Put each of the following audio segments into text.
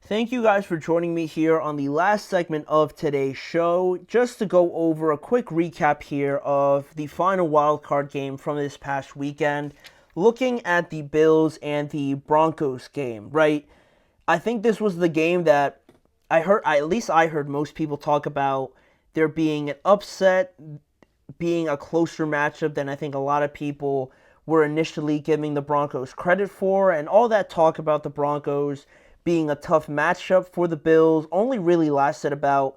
Thank you guys for joining me here on the last segment of today's show. Just to go over a quick recap here of the final wildcard game from this past weekend, looking at the Bills and the Broncos game, right? I think this was the game that at least I heard most people talk about there being an upset, being a closer matchup than I think a lot of people were initially giving the Broncos credit for, and all that talk about the Broncos being a tough matchup for the Bills only really lasted about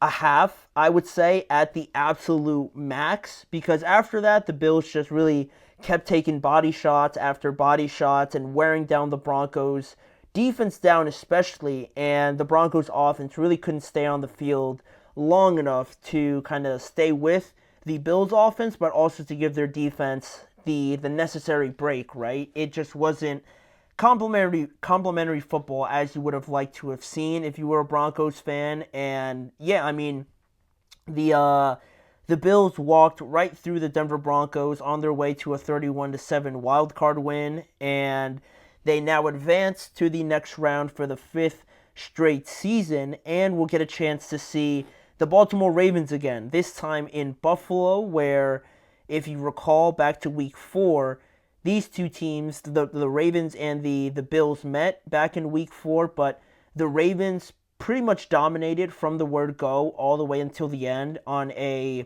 a half, I would say, at the absolute max, because after that, the Bills just really kept taking body shots after body shots and wearing down the Broncos defense down especially, and the Broncos offense really couldn't stay on the field long enough to kind of stay with the Bills offense, but also to give their defense the necessary break, right? It just wasn't complimentary football as you would have liked to have seen if you were a Broncos fan. And yeah, I mean, the Bills walked right through the Denver Broncos on their way to a 31-7 wild card win, and they now advance to the next round for the fifth straight season, and we'll get a chance to see the Baltimore Ravens again, this time in Buffalo, where, if you recall, back to week 4, these two teams, the Ravens and the Bills, met back in week 4, but the Ravens pretty much dominated from the word go all the way until the end on a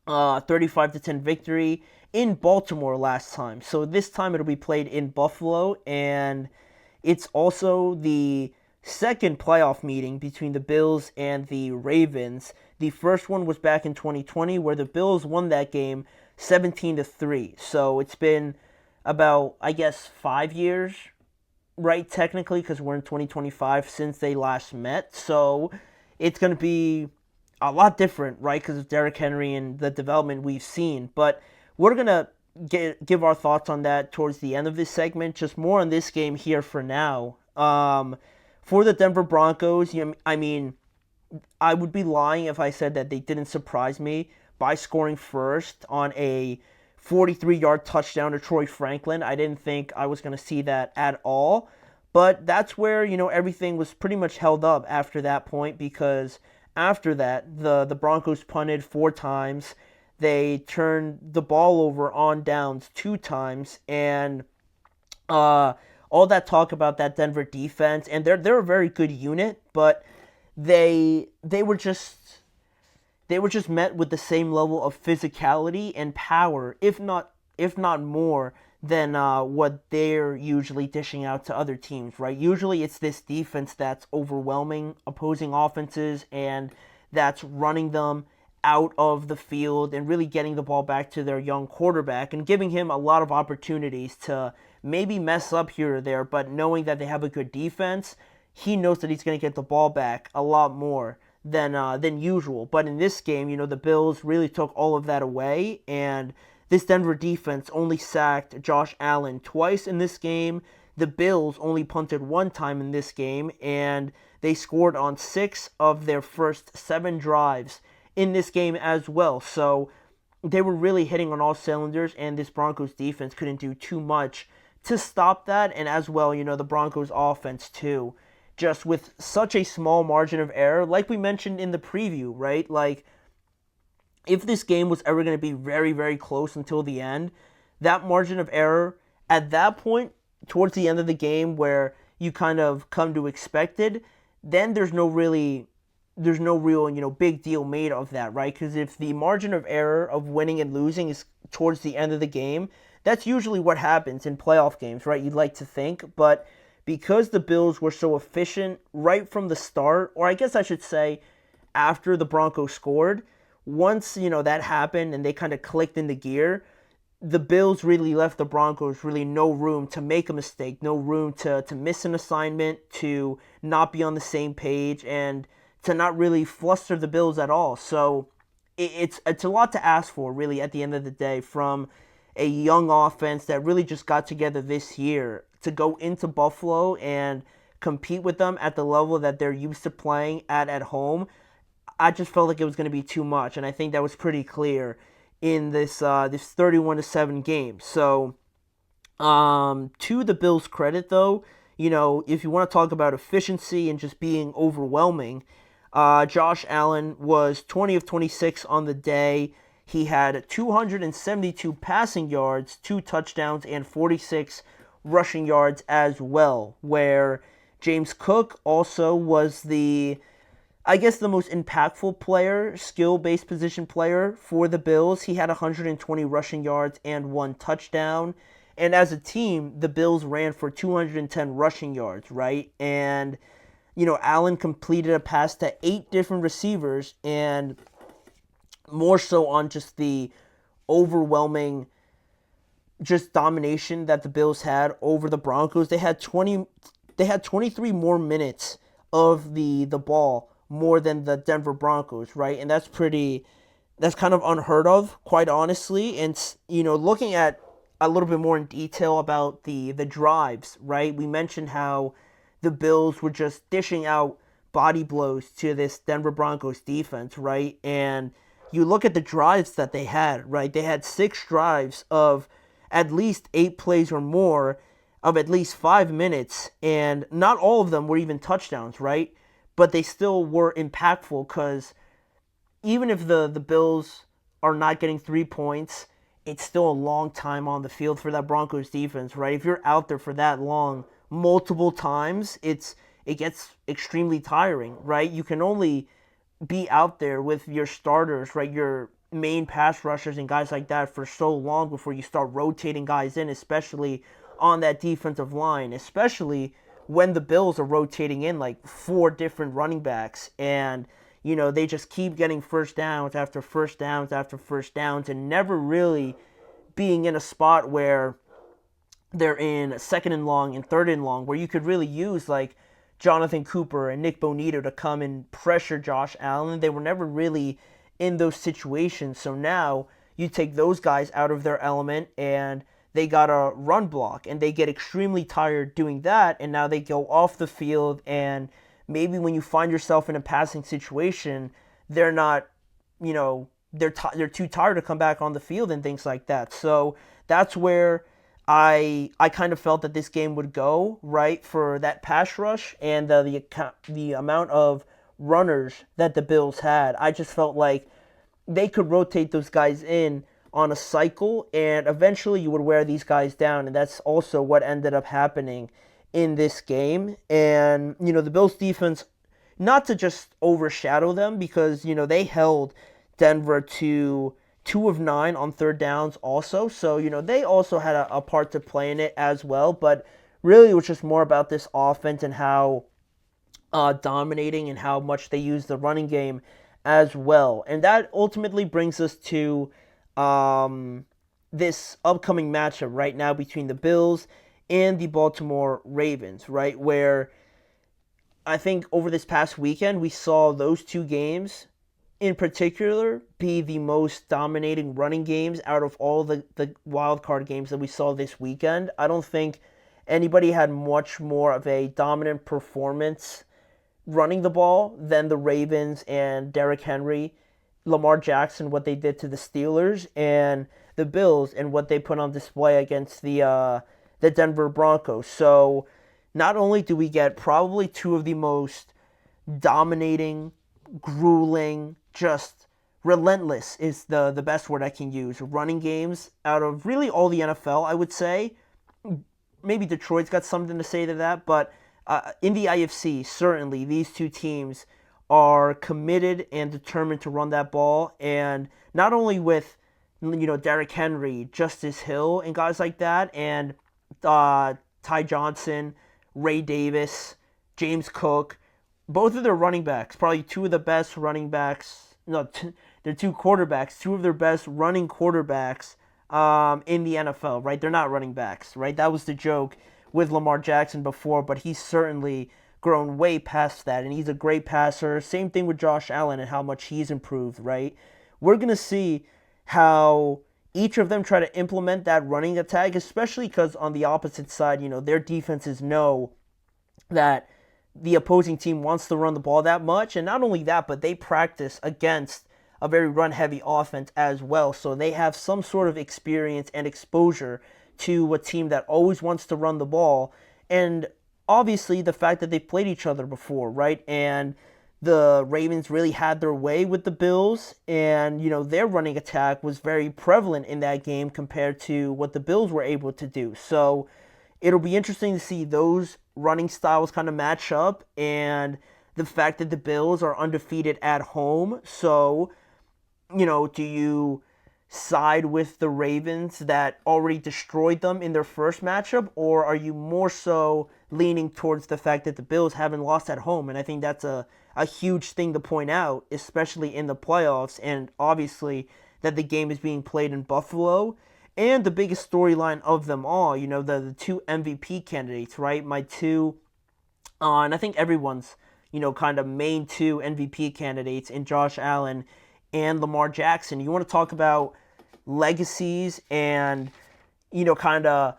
35-10 victory in Baltimore last time. So this time it'll be played in Buffalo, and it's also the second playoff meeting between the Bills and the Ravens. The first one was back in 2020 where the Bills won that game 17-3. So it's been about, I guess, 5 years, right, technically, because we're in 2025 since they last met. So it's going to be a lot different, right, because of Derrick Henry and the development we've seen. But we're going to give our thoughts on that towards the end of this segment. Just more on this game here for now. For the Denver Broncos, I mean, I would be lying if I said that they didn't surprise me by scoring first on a 43-yard touchdown to Troy Franklin. I didn't think I was going to see that at all. But that's where, everything was pretty much held up after that point, because after that, the Broncos punted 4 times. They turned the ball over on downs 2 times, and all that talk about that Denver defense, and they're a very good unit, but they were just met with the same level of physicality and power, if not more than what they're usually dishing out to other teams, right? Usually it's this defense that's overwhelming opposing offenses and that's running them out of the field and really getting the ball back to their young quarterback and giving him a lot of opportunities to maybe mess up here or there, but knowing that they have a good defense, he knows that he's going to get the ball back a lot more than usual. But in this game, the Bills really took all of that away, and this Denver defense only sacked Josh Allen twice in this game. The Bills only punted 1 time in this game, and they scored on 6 of their first 7 drives in this game as well. So they were really hitting on all cylinders, and this Broncos defense couldn't do too much to stop that, and as well, the Broncos offense too. Just with such a small margin of error, like we mentioned in the preview, right? Like, if this game was ever going to be very, very close until the end, that margin of error at that point, towards the end of the game where you kind of come to expect it, then there's no real, big deal made of that, right? Because if the margin of error of winning and losing is towards the end of the game, that's usually what happens in playoff games, right? You'd like to think, but because the Bills were so efficient right from the start, or I guess I should say after the Broncos scored, once, that happened and they kind of clicked into gear, the Bills really left the Broncos really no room to make a mistake, no room to miss an assignment, to not be on the same page, and to not really fluster the Bills at all. So it's a lot to ask for, really, at the end of the day, from a young offense that really just got together this year to go into Buffalo and compete with them at the level that they're used to playing at home. I just felt like it was going to be too much, and I think that was pretty clear in this 31-7 game. So, to the Bills' credit, though, if you want to talk about efficiency and just being overwhelming, Josh Allen was 20 of 26 on the day. He had 272 passing yards, 2 touchdowns, and 46 rushing yards as well, where James Cook also was I guess, the most impactful player, skill-based position player for the Bills. He had 120 rushing yards and 1 touchdown. And as a team, the Bills ran for 210 rushing yards, right? And, Allen completed a pass to 8 different receivers, and more so on just the overwhelming just domination that the Bills had over the Broncos. They had 23 more minutes of the ball more than the Denver Broncos, right? And that's kind of unheard of, quite honestly. And looking at a little bit more in detail about the drives, right? We mentioned how the Bills were just dishing out body blows to this Denver Broncos defense, right? And you look at the drives that they had, right? They had 6 drives of at least 8 plays or more of at least 5 minutes, and not all of them were even touchdowns, right? But they still were impactful, because even if the Bills are not getting 3 points, it's still a long time on the field for that Broncos defense, right? If you're out there for that long, multiple times, it gets extremely tiring, right? You can only be out there with your starters, right? Your main pass rushers and guys like that for so long before you start rotating guys in, especially on that defensive line, especially when the Bills are rotating in like 4 different running backs, and they just keep getting first downs after first downs after first downs, and never really being in a spot where they're in second and long and third and long, where you could really use like Jonathan Cooper and Nick Bonito to come and pressure Josh Allen. They were never really in those situations. So now you take those guys out of their element, and they got a run block, and they get extremely tired doing that, and now they go off the field, and maybe when you find yourself in a passing situation, they're not, they're too tired to come back on the field and things like that. So that's where I kind of felt that this game would go, right, for that pass rush and the amount of runners that the Bills had. I just felt like they could rotate those guys in on a cycle, and eventually you would wear these guys down, and that's also what ended up happening in this game. And, the Bills defense, not to just overshadow them, because, they held Denver to 2 of 9 on third downs also. So, they also had a part to play in it as well. But really, it was just more about this offense and how dominating and how much they use the running game as well. And that ultimately brings us to this upcoming matchup right now between the Bills and the Baltimore Ravens, right? Where I think over this past weekend, we saw those 2 games in particular be the most dominating running games out of all the wild card games that we saw this weekend. I don't think anybody had much more of a dominant performance running the ball than the Ravens and Derrick Henry, Lamar Jackson, what they did to the Steelers, and the Bills and what they put on display against the Denver Broncos. So not only do we get probably 2 of the most dominating, grueling, just relentless is the best word I can use, running games out of really all the NFL, I would say. Maybe Detroit's got something to say to that, but in the IFC, certainly these 2 teams are committed and determined to run that ball. And not only with, Derrick Henry, Justice Hill, and guys like that, and Ty Johnson, Ray Davis, James Cook, both of their running backs, probably 2 of the best running backs, they're 2 quarterbacks, 2 of their best running quarterbacks in the NFL, right? They're not running backs, right? That was the joke with Lamar Jackson before, but he's certainly grown way past that, and he's a great passer. Same thing with Josh Allen and how much he's improved, right? We're going to see how each of them try to implement that running attack, especially because on the opposite side, their defenses know that the opposing team wants to run the ball that much, and not only that, but they practice against a very run-heavy offense as well, so they have some sort of experience and exposure to a team that always wants to run the ball. And obviously the fact that they played each other before, right? And the Ravens really had their way with the Bills, and their running attack was very prevalent in that game compared to what the Bills were able to do. So it'll be interesting to see those running styles kind of match up, and the fact that the Bills are undefeated at home. So, do you side with the Ravens that already destroyed them in their first matchup, or are you more so leaning towards the fact that the Bills haven't lost at home? And I think that's a huge thing to point out, especially in the playoffs, and obviously that the game is being played in Buffalo. And the biggest storyline of them all, the two MVP candidates, right? My two, and I think everyone's, kind of main two MVP candidates in Josh Allen and Lamar Jackson. You want to talk about legacies and, kind of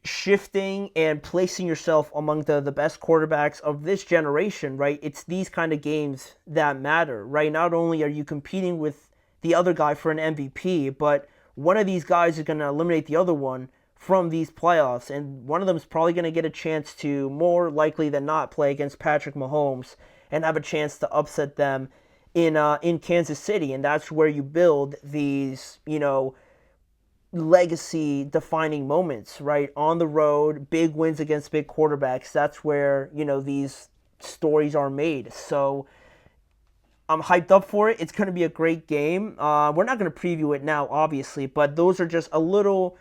shifting and placing yourself among the best quarterbacks of this generation, right? It's these kind of games that matter, right? Not only are you competing with the other guy for an MVP, but one of these guys is going to eliminate the other one from these playoffs, and one of them is probably going to get a chance to, more likely than not, play against Patrick Mahomes and have a chance to upset them in Kansas City. And that's where you build these, legacy-defining moments, right? On the road, big wins against big quarterbacks. That's where, these stories are made. So I'm hyped up for it. It's going to be a great game. We're not going to preview it now, obviously, but those are just a little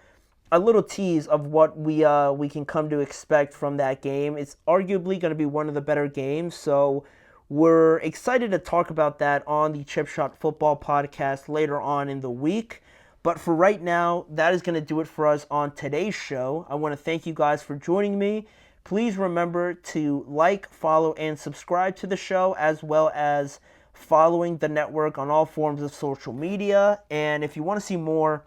tease of what we can come to expect from that game. It's arguably going to be one of the better games, so we're excited to talk about that on the Chip Shot Football podcast later on in the week. But for right now, that is going to do it for us on today's show. I want to thank you guys for joining me. Please remember to like, follow, and subscribe to the show, as well as following the network on all forms of social media. And if you want to see more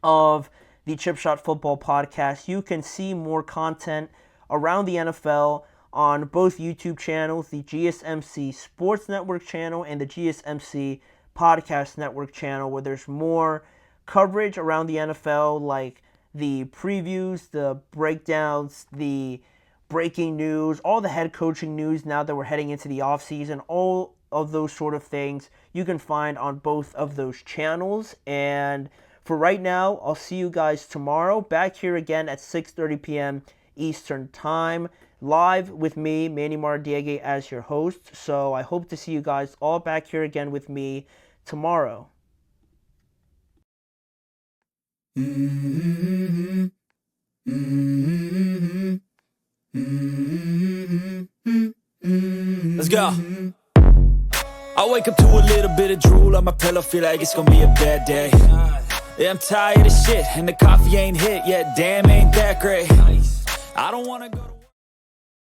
of the Chip Shot Football podcast, you can see more content around the NFL on both YouTube channels, the GSMC Sports Network channel and the GSMC Podcast Network channel, where there's more coverage around the NFL, like the previews, the breakdowns, the breaking news, all the head coaching news now that we're heading into the offseason, all of those sort of things you can find on both of those channels. And for right now, I'll see you guys tomorrow, back here again at 6:30 p.m. Eastern Time, live with me, Manny Mardiege, as your host. So I hope to see you guys all back here again with me tomorrow. Let's go. I wake up to a little bit of drool on my pillow, feel like it's gonna be a bad day. Yeah, I'm tired of shit, and the coffee ain't hit yet, damn, ain't that great. I don't wanna go to